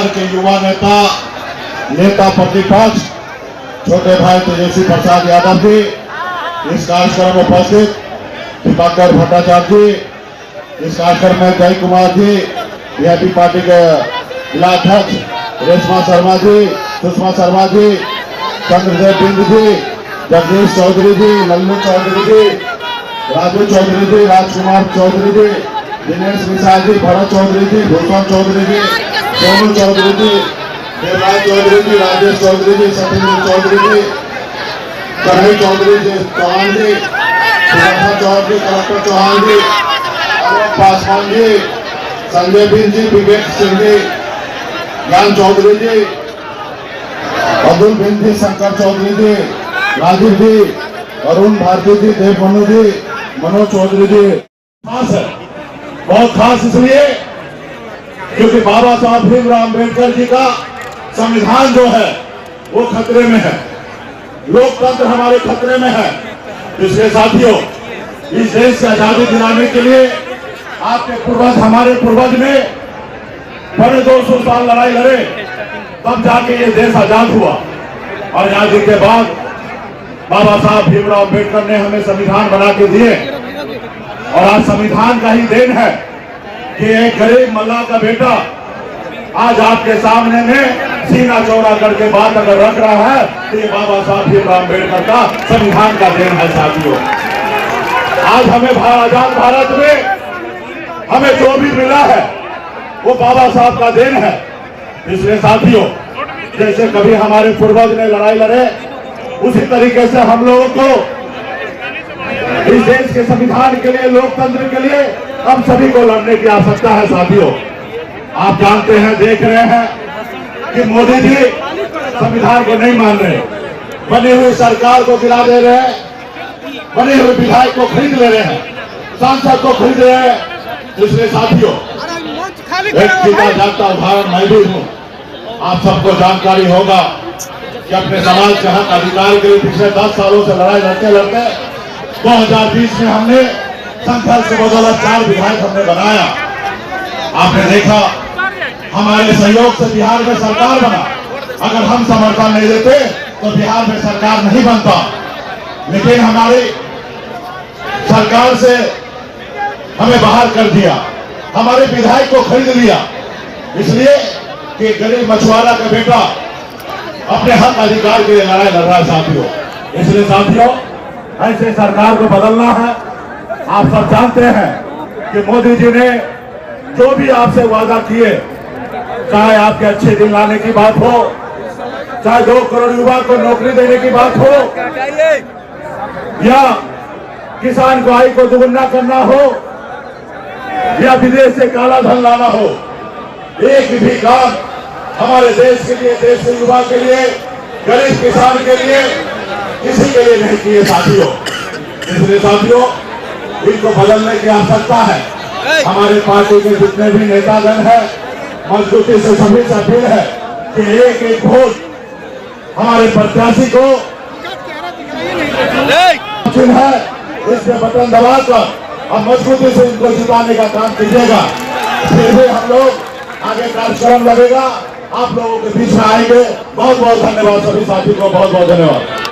बिहार के युवा नेता प्रतिपक्ष छोटे भाई तेजस्वी प्रसाद यादव जी, इस कार्यक्रम में उपस्थित दीपाकर भट्टाचार्य जी, इस कार्यक्रम में जय कुमार जी, वीआईपी पार्टी के जिला अध्यक्ष रेशमा शर्मा जी, सुषमा शर्मा जी, चंद्रदेव बिंद जी, जगदीश चौधरी जी, लल्लू चौधरी जी, राजू चौधरी जी, राजकुमार चौधरी जी, दिनेश मिश्रा जी, भरत चौधरी जी, भूषण चौधरी जी, सोनू चौधरी जी, देवराज चौधरी जी, राजेश चौधरी जी, सत्येंद्र चौधरी जी, कन्हई चौधरी जी, चौहान जी, चौधरी, कलेक्टर चौहान जी, पासवान जी, संजय बिंद जी, विवेक सिंह जी, ज्ञान चौधरी जी, अब्दुल बिंद जी, शंकर चौधरी जी, राजीव जी, अरुण भारती जी, देव मनु जी, मनोज चौधरी जी। खास है, बहुत खास इसलिए क्योंकि बाबा साहब भीमराव अम्बेडकर जी का संविधान जो है वो खतरे में है, लोकतंत्र हमारे खतरे में है। इसलिए साथियों, इस देश की आजादी दिलाने के लिए आपके पूर्वज, हमारे पूर्वज ने बड़े 200 साल लड़ाई लड़े, तब जाके ये देश आजाद हुआ। और आजादी के बाद बाबा साहब भीमराव अम्बेडकर ने हमें संविधान बना के दिए। और आज संविधान का ही देन है कि एक गरीब मल्लाह का बेटा आज आपके सामने में सीना चौड़ा करके बात अगर रख रहा है तो ये बाबा साहब भीमराव अम्बेडकर का संविधान का देन है। साथियों, आज हमें आजाद भारत में हमें जो भी मिला है वो बाबा साहब का देन है। इसलिए साथियों, जैसे कभी हमारे पूर्वज ने लड़ाई लड़े, उसी तरीके से हम लोगों को इस देश के संविधान के लिए, लोकतंत्र के लिए हम सभी को लड़ने की आवश्यकता है। साथियों, आप जानते हैं, देख रहे हैं कि मोदी जी संविधान को नहीं मान रहे, बनी हुई सरकार को गिरा दे रहे हैं, बने हुए विधायक को खरीद ले रहे हैं, सांसद को खरीद रहे हैं। इसलिए साथियों, एक सीधा जागता उदाहरण मैं भी हूँ। आप सबको जानकारी होगा कि अपने समाज के हक अधिकार के लिए पिछले 10 सालों से लड़ाई लड़ते लड़ते 2020 में हमने संघर्ष के बदौलत 4 विधायक हमने बनाया। आपने देखा, हमारे सहयोग से बिहार में सरकार बना। अगर हम समर्थन नहीं देते तो बिहार में सरकार नहीं बनता। लेकिन हमारी सरकार से हमें बाहर कर दिया, हमारे विधायक को खरीद लिया, इसलिए कि गरीब मछुआरा का बेटा अपने हक अधिकार के लिए लड़ाई लड़ रहा है। साथियों, इसलिए साथियों, ऐसे सरकार को बदलना है। आप सब जानते हैं कि मोदी जी ने जो भी आपसे वादा किए, चाहे आपके अच्छे दिन लाने की बात हो, चाहे 2 करोड़ युवा को नौकरी देने की बात हो, या किसान को आय को दुगुना करना हो, या विदेश से काला धन लाना हो, एक भी काम हमारे देश के लिए, देश के युवा के लिए, गरीब किसान के लिए, किसी के लिए नहीं किए। साथियों, इसलिए साथियों, इनको बदलने की आवश्यकता है। हमारे पार्टी के जितने भी नेतागण हैं, मजबूती से सभी से अपील है कि एक एक वोट हमारे प्रत्याशी को है, इसमें बटन दबाकर और मजबूती से इनको जिताने का काम कीजिएगा। फिर भी हम लोग आगे कार्यक्रम लगेगा, आप लोगों के बीच में आएंगे। बहुत बहुत धन्यवाद सभी साथी को, बहुत बहुत धन्यवाद।